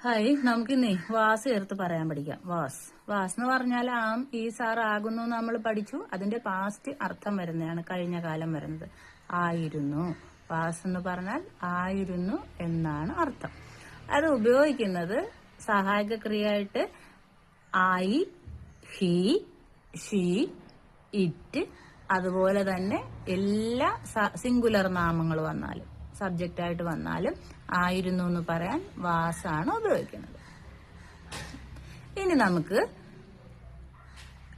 Hi, നമുക്കിന്നേ was ചേർത്ത് പറയാൻ പഠിക്കാം. വാസ് എന്ന് പറഞ്ഞാൽ ആം ഈ സാർ ആകുന്നു നമ്മൾ പഠിച്ചു. അതിന്റെ പാസ്റ്റ് അർത്ഥം വരുന്നതാണ്, കഴിഞ്ഞ കാലം വരുന്നത്. ആയിരുന്നു. വാസ് എന്ന് പറഞ്ഞാൽ ആയിരുന്നു എന്നാണ് അർത്ഥം. അത് ഉപയോഗിക്കുന്നത് സഹായക ക്രിയയായിട്ട് ആയി, ഹി, ഷീ, ഇറ്റ്, അതുപോലെ തന്നെ എല്ലാ സിംഗുലർ നാമങ്ങൾ വന്നാലും സബ്ജക്റ്റ് ആയിട്ട് വന്നാലും ആയിരുന്നു എന്ന് പറയാൻ വാസാണ് ഉപയോഗിക്കുന്നത്. ഇനി നമുക്ക്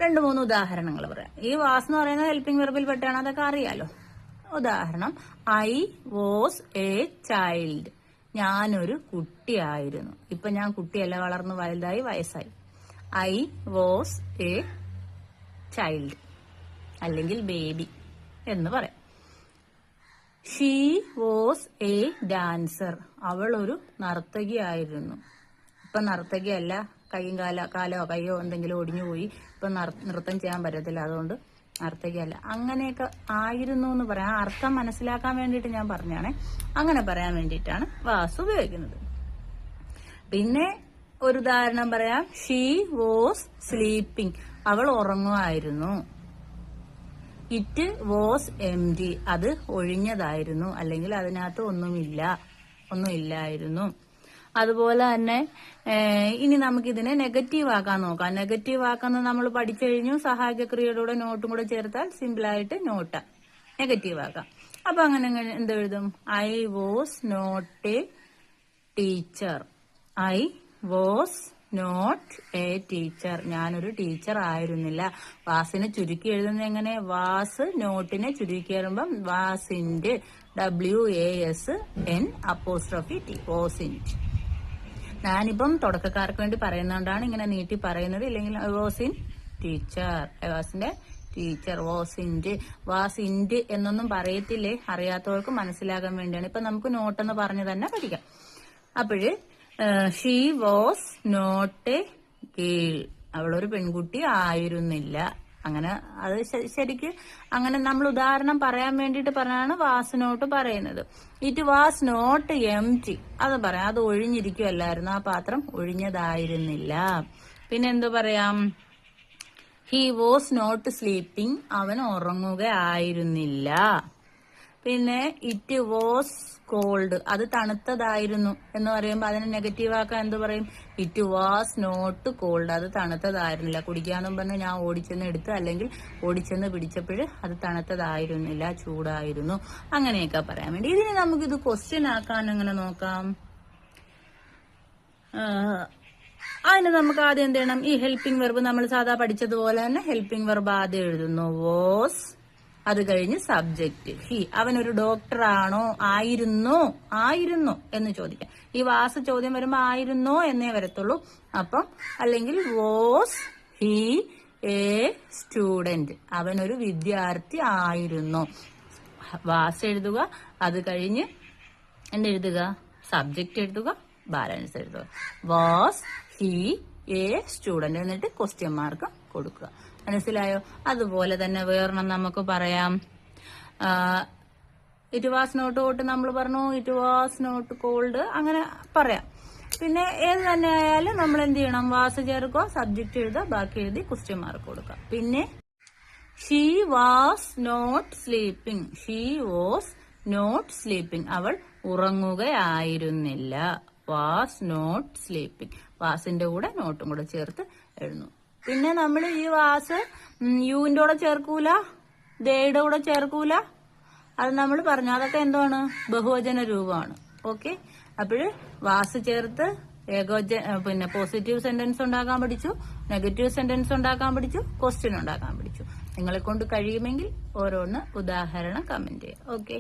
2-3 ഉദാഹരണങ്ങൾ പറയാം. ഈ വാസ് എന്ന് പറയുന്നത് ഹെൽപ്പിംഗ് വെർബിൽ പെട്ടാണ്, അതൊക്കെ അറിയാലോ. ഉദാഹരണം, ഐ വാസ് എ ചൈൽഡ്. ഞാനൊരു കുട്ടിയായിരുന്നു. ഇപ്പൊ ഞാൻ കുട്ടിയല്ല, വളർന്നു വലുതായി, വയസ്സായി. ഐ വാസ് എ ചൈൽഡ് അല്ലെങ്കിൽ ബേബി എന്ന് പറയാം. She was A dancer. അവൾ ഒരു നർത്തകിയായിരുന്നു. ഇപ്പൊ നർത്തകിയല്ല, കൈയും കാലോ കയ്യോ എന്തെങ്കിലും ഒടിഞ്ഞുപോയി, ഇപ്പൊ നൃത്തം ചെയ്യാൻ പറ്റത്തില്ല, അതുകൊണ്ട് നർത്തകിയല്ല. അങ്ങനെയൊക്കെ ആയിരുന്നു എന്ന് പറയാം. ആ അർത്ഥം മനസ്സിലാക്കാൻ വേണ്ടിയിട്ട് ഞാൻ പറഞ്ഞാണേ. അങ്ങനെ പറയാൻ വേണ്ടിയിട്ടാണ് വാസ് ഉപയോഗിക്കുന്നത്. പിന്നെ ഒരു ഉദാഹരണം പറയാം. She was sleeping. അവൾ ഉറങ്ങുമായിരുന്നു. It was empty. അത് ഒഴിഞ്ഞതായിരുന്നു, അല്ലെങ്കിൽ അതിനകത്ത് ഒന്നുമില്ലായിരുന്നു. അതുപോലെ തന്നെ ഇനി നമുക്കിതിനെ നെഗറ്റീവ് ആക്കാൻ നോക്കാം. നെഗറ്റീവ് ആക്കുന്നത് നമ്മൾ പഠിച്ചു കഴിഞ്ഞു. സഹായക ക്രിയയുടെ നോട്ടും കൂടെ ചേർത്താൽ സിമ്പിളായിട്ട് നോട്ട് നെഗറ്റീവ് ആക്കാം. അപ്പൊ അങ്ങനെ എന്തെഴുതും? I was not a teacher. I was not a teacher. ഞാനൊരു ടീച്ചർ ആയിരുന്നില്ല. വാസിനെ ചുരുക്കി എഴുതുന്നത് എങ്ങനെ? വാസ് നോട്ടിനെ ചുരുക്കി എഴുതുമ്പം വാസിന്റ്, WASNT, വാസിന്റ്. ഞാനിപ്പം തുടക്കക്കാർക്ക് വേണ്ടി പറയുന്നതുകൊണ്ടാണ് ഇങ്ങനെ നീട്ടി പറയുന്നത്. ഇല്ലെങ്കിൽ വാസിൻ ടീച്ചർ, വാസിന്റെ ടീച്ചർ, വാസിന്റ് എന്നൊന്നും പറയത്തില്ലേ, അറിയാത്തവർക്ക് മനസ്സിലാകാൻ വേണ്ടിയാണ്. ഇപ്പൊ നമുക്ക് നോട്ടെന്ന് പറഞ്ഞു തന്നെ പഠിക്കാം. അപ്പോഴ് she was not a girl. അവളൊരു പെൺകുട്ടി ആയിരുന്നില്ല. അങ്ങനെ അത് ശരിക്ക് അങ്ങനെ നമ്മൾ ഉദാഹരണം പറയാൻ വേണ്ടിയിട്ട് പറഞ്ഞാണ് വാസ് നോട്ട് പറയുന്നത്. It was not empty. അത് പറയാം, അത് ഒഴിഞ്ഞിരിക്കുമല്ലായിരുന്നു, ആ പാത്രം ഒഴിഞ്ഞതായിരുന്നില്ല. പിന്നെ എന്തു പറയാം? He was not sleeping. അവൻ ഉറങ്ങുകയായിരുന്നില്ല. പിന്നെ ഇറ്റ് വാസ് കോൾഡ്. അത് തണുത്തതായിരുന്നു എന്ന് പറയുമ്പോൾ അതിനെ നെഗറ്റീവ് ആക്കാൻ എന്ത് പറയും? It was not cold. അത് തണുത്തതായിരുന്നില്ല. കുടിക്കാന്നും പറഞ്ഞ് ഞാൻ ഓടിച്ചെന്ന് എടുത്ത്, അല്ലെങ്കിൽ ഓടിച്ചെന്ന് പിടിച്ചപ്പോൾ അത് തണുത്തതായിരുന്നില്ല, ചൂടായിരുന്നു. അങ്ങനെയൊക്കെ പറയാൻ വേണ്ടി. ഇതിന് നമുക്കിത് ക്വസ്റ്റ്യൻ ആക്കാൻ എങ്ങനെ നോക്കാം? അതിന് നമുക്ക് ആദ്യം എന്ത് ചെയ്യണം? ഈ ഹെൽപ്പിംഗ് വെർബ് നമ്മൾ സാധാ പഠിച്ചതുപോലെ തന്നെ ഹെൽപ്പിംഗ് വെർബ് ആദ്യം എഴുതുന്നു. വാസ്, അത് കഴിഞ്ഞ് സബ്ജക്റ്റ് ഹി. അവനൊരു ഡോക്ടർ ആണോ? ആയിരുന്നു എന്ന് ചോദിക്കാം. ഈ വാസ് ചോദ്യം വരുമ്പോ ആയിരുന്നോ എന്നേ വരത്തുള്ളൂ. അപ്പം അല്ലെങ്കിൽ വാസ് ഹി എ സ്റ്റുഡന്റ്. അവനൊരു വിദ്യാർത്ഥി ആയിരുന്നു. വാസ് എഴുതുക, അത് കഴിഞ്ഞ് എന്തെഴുതുക? സബ്ജക്റ്റ് എഴുതുക, ബാലൻസ് എഴുതുക. വാസ് ഹി എ സ്റ്റുഡന്റ് എന്നിട്ട് ക്വസ്റ്റ്യൻ മാർക്ക് കൊടുക്കുക. മനസ്സിലായോ? അതുപോലെ തന്നെ വേറെണ്ണം നമുക്ക് പറയാം. ഇറ്റ് വാസ് നോട്ട് ഹോട്ട് നമ്മൾ പറഞ്ഞു, ഇറ്റ് വാസ് നോട്ട് കോൾഡ്, അങ്ങനെ പറയാം. പിന്നെ ഏത് തന്നെ ആയാലും നമ്മൾ എന്ത് ചെയ്യണം? വാസ് ചേർക്കുക, സബ്ജക്റ്റ് എഴുതുക, ബാക്കി എഴുതി ക്വസ്റ്റ്യൻ മാർക്ക് കൊടുക്കുക. പിന്നെ she was not sleeping. She was not sleeping. അവൾ ഉറങ്ങുകയായിരുന്നില്ല. Was not sleeping. വാസിന്റെ കൂടെ നോട്ടും കൂടെ ചേർത്ത് എഴുതുന്നു. പിന്നെ നമ്മൾ ഈ വാസ് യുവിന്റെ കൂടെ ചേർക്കൂല, ദേയുടെ കൂടെ ചേർക്കൂല. അത് നമ്മൾ പറഞ്ഞു, അതൊക്കെ എന്താണ്? ബഹുവചന രൂപമാണ്. ഓക്കെ. അപ്പോഴ് വാസ് ചേർത്ത് പിന്നെ പോസിറ്റീവ് സെന്റൻസ് ഉണ്ടാക്കാൻ പഠിച്ചു, നെഗറ്റീവ് സെന്റൻസ് ഉണ്ടാക്കാൻ പഠിച്ചു, ക്വസ്റ്റ്യൻ ഉണ്ടാക്കാൻ പഠിച്ചു. നിങ്ങളെ കൊണ്ട് കഴിയുമെങ്കിൽ ഓരോന്ന് ഉദാഹരണം കമന്റ് ചെയ്യാം. ഓക്കെ.